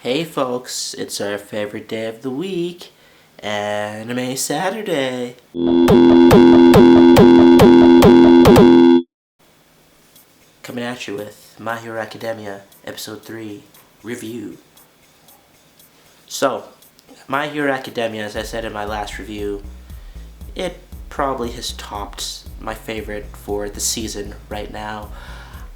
Hey folks, it's our favorite day of the week, Anime Saturday. Coming at you with My Hero Academia Episode 3 Review. So, My Hero Academia, as I said in my last review, it probably has topped my favorite for the season right now.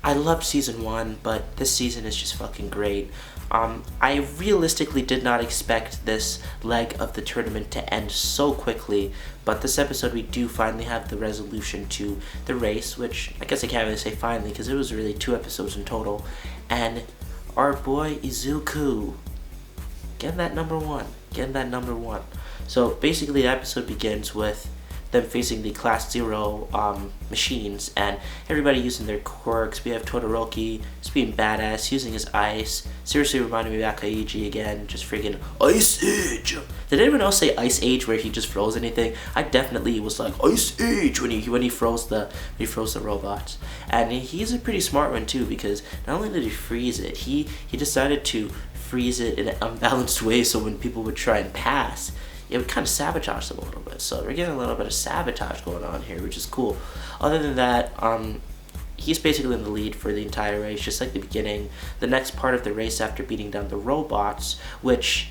I loved season 1, but this season is just fucking great. I realistically did not expect this leg of the tournament to end so quickly, but this episode we do finally have the resolution to the race, which I guess I can't really say finally because it was really 2 episodes in total, and our boy Izuku getting that number one. So basically the episode begins with them facing the Class 0 machines and everybody using their quirks. We have Todoroki just being badass, using his ice. Seriously reminding me of Akaiji again, just freaking Ice Age. Did anyone else say Ice Age where he just froze anything? I definitely was like Ice Age when he froze the robots. And he's a pretty smart one too, because not only did he freeze it, he decided to freeze it in an unbalanced way so when people would try and pass, it would kind of sabotage them a little bit. So we're getting a little bit of sabotage going on here, which is cool. Other than that, he's basically in the lead for the entire race, just like the beginning. The next part of the race after beating down the robots, which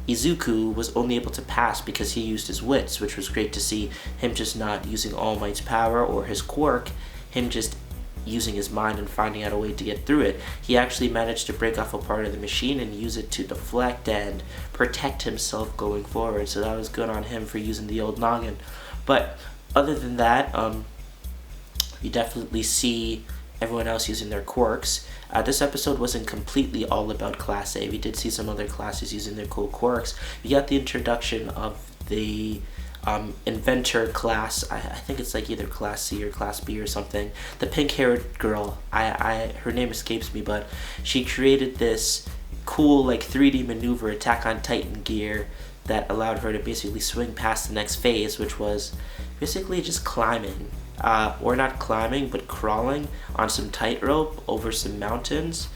Izuku was only able to pass because he used his wits, which was great to see him just not using All Might's power or his quirk, him just using his mind and finding out a way to get through it. He actually managed to break off a part of the machine and use it to deflect and protect himself going forward. So that was good on him for using the old noggin. But other than that, you definitely see everyone else using their quirks. This episode wasn't completely all about Class A. We did see some other classes using their cool quirks. We got the introduction of the inventor class. I think it's like either Class C or Class B or something. The pink-haired girl, her name escapes me, but she created this cool like 3D maneuver Attack on Titan gear that allowed her to basically swing past the next phase, which was basically just climbing, or not climbing, but crawling on some tightrope over some mountains,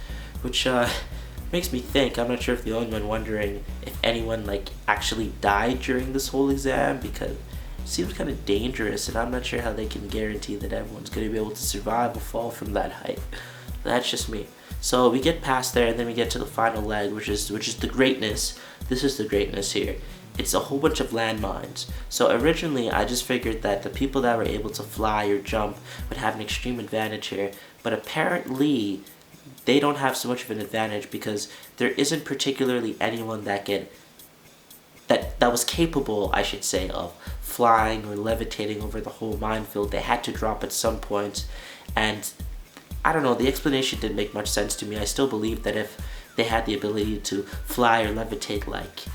which makes me think, I'm not sure if the only one wondering if anyone like actually died during this whole exam, because it seems kind of dangerous and I'm not sure how they can guarantee that everyone's going to be able to survive a fall from that height. That's just me. So we get past there and then we get to the final leg, which is the greatness. This is the greatness here. It's a whole bunch of landmines. So originally I just figured that the people that were able to fly or jump would have an extreme advantage here, but apparently they don't have so much of an advantage because there isn't particularly anyone that was capable, I should say, of flying or levitating over the whole minefield. They had to drop at some point, and I don't know, the explanation didn't make much sense to me. I still believe that if they had the ability to fly or levitate like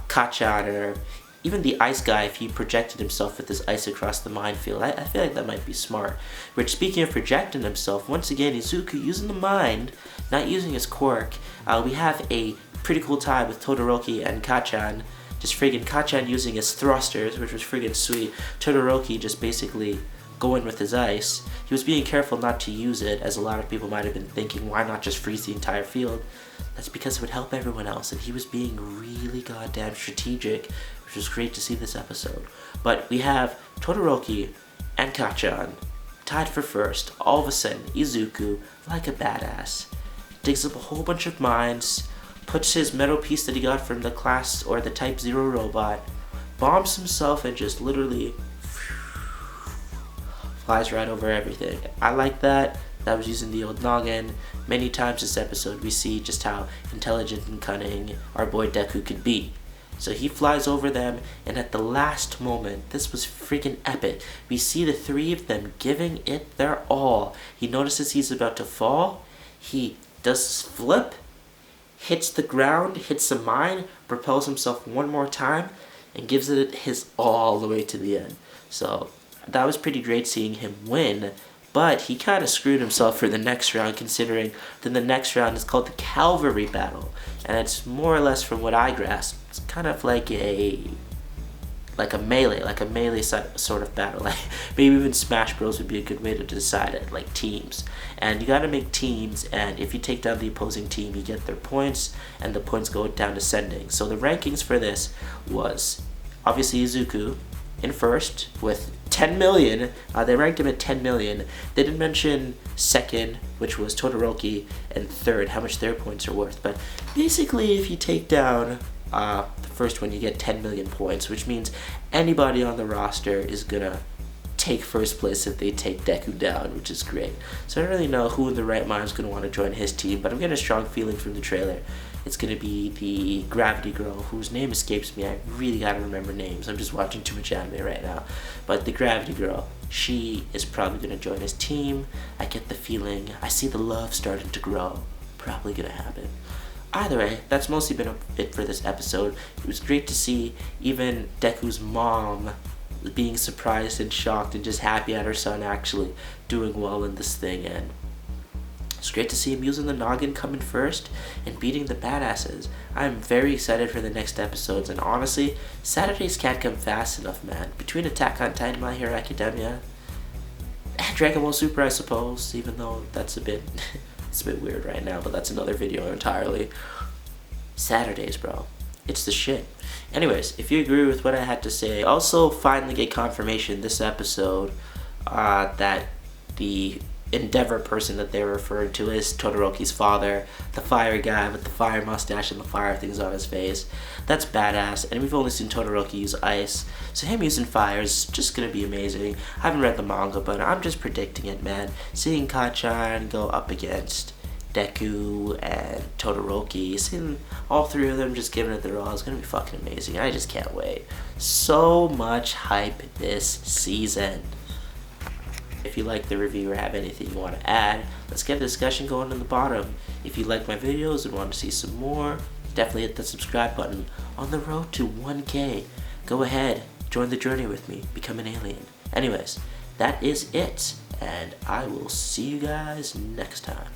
Kachan or even the ice guy, if he projected himself with his ice across the minefield, I feel like that might be smart. Which, speaking of projecting himself, once again, Izuku using the mind, not using his quirk. We have a pretty cool tie with Todoroki and Kachan. Just friggin' Kachan using his thrusters, which was friggin' sweet. Todoroki just basically going with his ice. He was being careful not to use it, as a lot of people might have been thinking, why not just freeze the entire field? That's because it would help everyone else, and he was being really goddamn strategic, which was great to see this episode. But we have Todoroki and Kachan tied for first. All of a sudden, Izuku, like a badass, digs up a whole bunch of mines, puts his metal piece that he got from the Class or the Type 0 robot, bombs himself, and just literally flies right over everything. I like that. That was using the old noggin. Many times this episode we see just how intelligent and cunning our boy Deku could be. So he flies over them, and at the last moment, this was freaking epic. We see the three of them giving it their all. He notices he's about to fall. He does this flip, hits the ground, hits a mine, propels himself one more time, and gives it his all the way to the end. So that was pretty great seeing him win. But he kind of screwed himself for the next round, considering that the next round is called the Cavalry Battle. And it's more or less, from what I grasped, it's kind of like a like a melee sort of battle. Like maybe even Smash Bros would be a good way to decide it, like teams. And you gotta make teams, and if you take down the opposing team, you get their points, and the points go down descending. So the rankings for this was obviously Izuku in first with 10 million. They ranked him at 10 million. They didn't mention second, which was Todoroki, and third, how much their points are worth. But basically, if you take down the first one, you get 10 million points, which means anybody on the roster is gonna take first place if they take Deku down, which is great. So I don't really know who in the right mind is going to want to join his team, but I'm getting a strong feeling from the trailer. It's going to be the Gravity Girl, whose name escapes me. I really got to remember names. I'm just watching too much anime right now. But the Gravity Girl, she is probably going to join his team. I get the feeling, I see the love starting to grow. Probably going to happen. Either way, that's mostly been it for this episode. It was great to see even Deku's mom being surprised and shocked and just happy at her son actually doing well in this thing, and it's great to see him using the noggin coming first and beating the badasses. I'm very excited for the next episodes, and honestly, Saturdays can't come fast enough, man. Between Attack on Titan, My Hero Academia, and Dragon Ball Super, I suppose, even though that's a bit it's a bit weird right now, but that's another video entirely. Saturdays, bro. It's the shit. Anyways, if you agree with what I had to say, also finally get confirmation this episode that the Endeavor person that they're referring to is Todoroki's father, the fire guy with the fire mustache and the fire things on his face. That's badass, and we've only seen Todoroki use ice, so him using fire is just gonna be amazing. I haven't read the manga, but I'm just predicting it, man. Seeing Kachan go up against Deku and Todoroki, seeing all three of them just giving it their all is gonna be fucking amazing. I just can't wait. So much hype this season. If you like the review or have anything you want to add, let's get a discussion going in the bottom. If you like my videos and want to see some more, definitely hit the subscribe button. On the road to 1K, go ahead, join the journey with me, become an alien. Anyways, that is it, and I will see you guys next time.